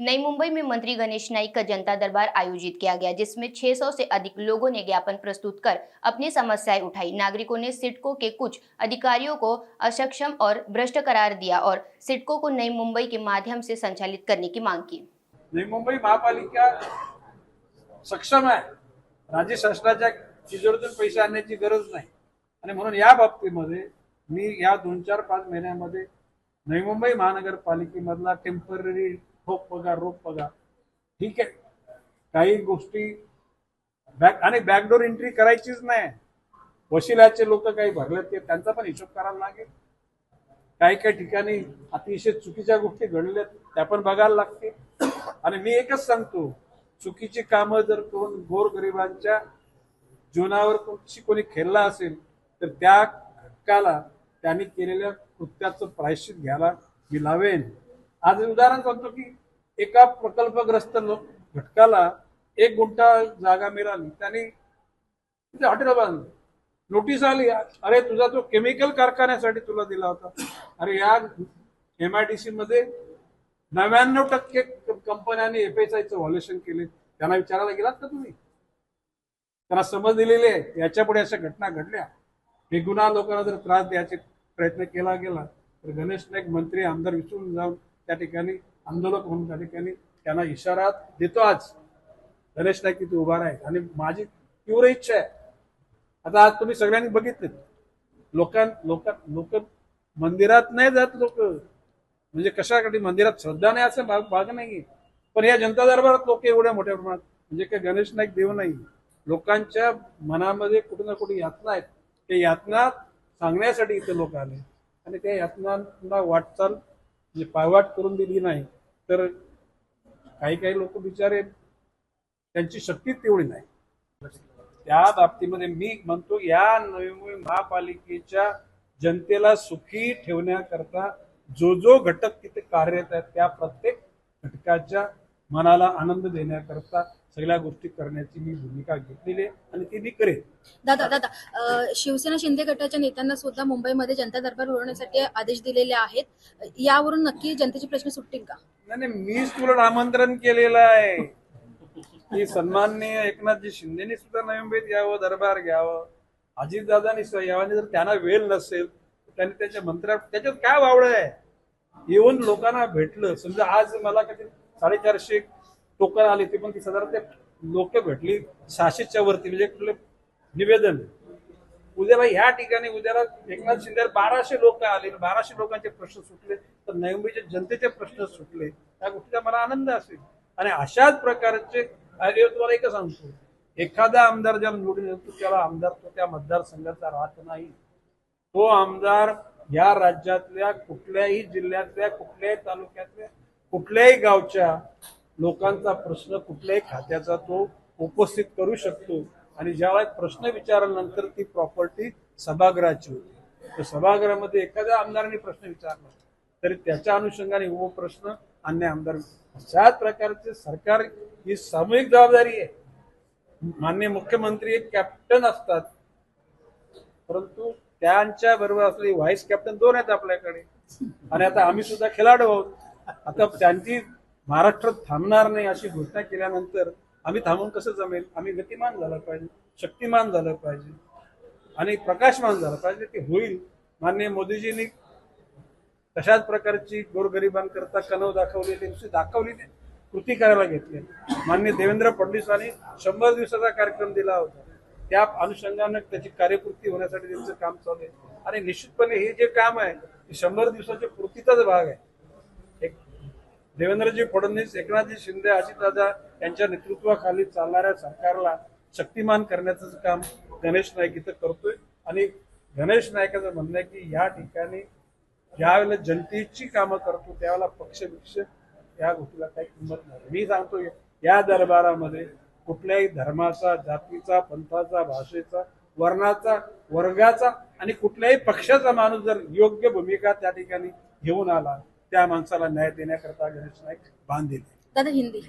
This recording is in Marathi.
नई मुंबई में मंत्री गणेश नाइक का जनता दरबार आयोजित किया गया, जिसमें 600 से अधिक लोगों ने ज्ञापन प्रस्तुत कर अपनी समस्याएं उठाई। नागरिकों ने सिडको के कुछ अधिकारियों को अक्षम और भ्रष्ट करार दिया और सिडको को नई मुंबई के माध्यम से संचालित करने की मांग की। नवी मुंबई महापालिका सक्षम आहे। राज्य शासनाच्या तिजोरीतून पैसे आणण्याची गरज नाही आणि म्हणून या बाबतीमध्ये मी या 2-4-5 महिन्यामध्ये नवी मुंबई महानगरपालिकेमधला टेम्पररी रोख पगार ठीक आहे, काही गोष्टी बॅकडोर एंट्री करायचीच नाही। वशिलाचे लोक काही भरलेत ते त्यांचा पण हिशोब करायला लागेल। काही ठिकाणी अतिशय चुकीच्या गोष्टी घडल्यात त्या पण बघायला लागते। आणि मी एकच सांगतो, चुकीची कामं जर करून गोरगरिबांच्या जीवनावर कोणी खेळला असेल तर त्या हक्काला त्यांनी केलेल्या कृत्याचं प्रायश्चित घ्यायला मी लावेन। आज उदाहरण सांगतो की एका प्रकल्पग्रस्त घटकाला 1 गुंठा जागा मिळाली, त्यांनी हॉटेल बांधलं। नोटीस आली, अरे तुझा तो केमिकल कारखान्यासाठी तुला दिला होता। अरे या MIDC मध्ये 99% कंपन्यांनी FSIचं व्हॉल्युएशन केले। त्यांना विचारायला गेलात का तुम्ही? त्यांना समज दिलेली आहे याच्या पुढे अशा घटना घडल्या, हे गुन्हा लोकांना जर त्रास द्यायचे प्रयत्न केला गेला तर गणेश नाईक मंत्री आमदार विसरून जाऊन त्या ठिकाणी आंदोलक म्हणून त्या ठिकाणी त्यांना इशारा देतो। आज गणेश नाईक तिथे उभा आहे आणि माझी तीव्र इच्छा आहे, आता आज तुम्ही सगळ्यांनी बघितले, लोक मंदिरात नाही जात। लोक म्हणजे कशासाठी मंदिरात श्रद्धा नाही असं भाग नाही, पण या जनता दरबारात लोक एवढ्या मोठ्या प्रमाणात म्हणजे काय गणेश नाईक देव नाही, लोकांच्या मनामध्ये कुठे ना कुठे यातना आहेत, ते यातना सांगण्यासाठी इथे लोक आले आणि त्या यातनांना वाटचाल म्हणजे पायवाट करून दिली नाही तर काही लोक बिचारे त्यांची शक्ती तेवढी नाही। त्या बाबतीमध्ये मी म्हणतो, या नवी मुंबई महापालिकेच्या जनतेला सुखी ठेवण्याकरता जो घटक तिथे कार्यरत आहेत त्या प्रत्येक घटकाच्या मनाला आनंद देण्याकरता सगळ्या गोष्टी करण्याची मी भूमिका घेतलेली आहे आणि ती मी करेन। दादा शिवसेना शिंदे गटाच्या नेत्यांना सुद्धा मुंबईमध्ये जनता दरबार भरवण्यासाठी आदेश दिलेले आहेत, यावरून नक्की जनतेचे प्रश्न सुटतील का? नाही, मीच तुला आमंत्रण केलेलं आहे की सन्माननीय एकनाथजी शिंदेनी सुद्धा नवी मुंबईत यावं, दरबार घ्यावं, अजितदादांनी यावं। जर त्यांना वेळ नसेल त्यांनी त्याच्या मंत्र्या त्याच्यात काय वावड आहे, येऊन लोकांना भेटलं। समजा आज मला कधी 450 टोकन आले, ते पण 30,000 ते लोक भेटली 600च्या वरती, म्हणजे निवेदन। उद्याला ह्या ठिकाणी उद्याला एकनाथ शिंदे 1200 लोक आले, 1200 लोकांचे प्रश्न सुटले तर नवी मुंबईच्या जनतेचे प्रश्न सुटले, त्या गोष्टीचा मला आनंद असेल। आणि अशाच प्रकारचे तुम्हाला एक सांगतो, एखादा आमदार ज्याला निवडून येतो त्याला आमदार तो त्या मतदारसंघाचा राहत नाही, तो आमदार या राज्यातल्या कुठल्याही जिल्ह्यातल्या, कुठल्याही तालुक्यातल्या, कुठल्याही गावच्या लोकांचा प्रश्न कुठल्याही खात्याचा तो उपस्थित करू शकतो। आणि ज्यावेळेस प्रश्न विचारल्यानंतर ती प्रॉपर्टी सभागृहाची होती, तर सभागृहामध्ये एखाद्या आमदारांनी प्रश्न विचारला तरी त्याच्या अनुषंगाने वो प्रश्न अन्य आमदार, अशाच प्रकारचे सरकार ही सामूहिक जबाबदारी आहे। माननीय मुख्यमंत्री एक कॅप्टन असतात, परंतु त्यांच्या बरोबर असलेले व्हाईस कॅप्टन 2 आहेत आपल्याकडे, आणि आता आम्ही सुद्धा खेळाडू आहोत। आता त्यांची महाराष्ट्रात थांबणार नाही अशी घोषणा केल्यानंतर आम्ही थांबून कसं जमेल? आम्ही गतिमान झालं पाहिजे, शक्तिमान झालं पाहिजे आणि प्रकाशमान झालं पाहिजे, ते होईल। माननीय मोदीजींनी तशाच प्रकारची गोरगरिबांकरता कनव दाखवलेली कृती करायला घेतली। माननीय देवेंद्र फडणवीसांनी 100 दिवसाचा कार्यक्रम दिला होता, त्या अनुषंगाने त्याची कार्यपूर्ती होण्यासाठी त्यांचं काम चालू आहे। आणि निश्चितपणे हे जे काम आहे ते 100 दिवसाच्या पूर्तीचाच भाग आहे। देवेंद्रजी फडणवीस, एकनाथजी शिंदे, अजितदादा यांच्या नेतृत्वाखाली चालणाऱ्या सरकारला शक्तिमान करण्याचं काम गणेश नाईक इथं करतोय। आणि गणेश नाईकाचं म्हणणं आहे की या ठिकाणी ज्यावेळेला जनतेची कामं करतो त्यावेळेला पक्ष या गोष्टीला काही किंमत नाही। मी सांगतो, या दरबारामध्ये कुठल्याही धर्माचा, जातीचा, पंथाचा, भाषेचा, वर्णाचा, वर्गाचा आणि कुठल्याही पक्षाचा माणूस जर योग्य भूमिका त्या ठिकाणी घेऊन आला, त्या माणसाला न्याय देण्याकरता गणेश नाईक बांधील। दादा हिंदी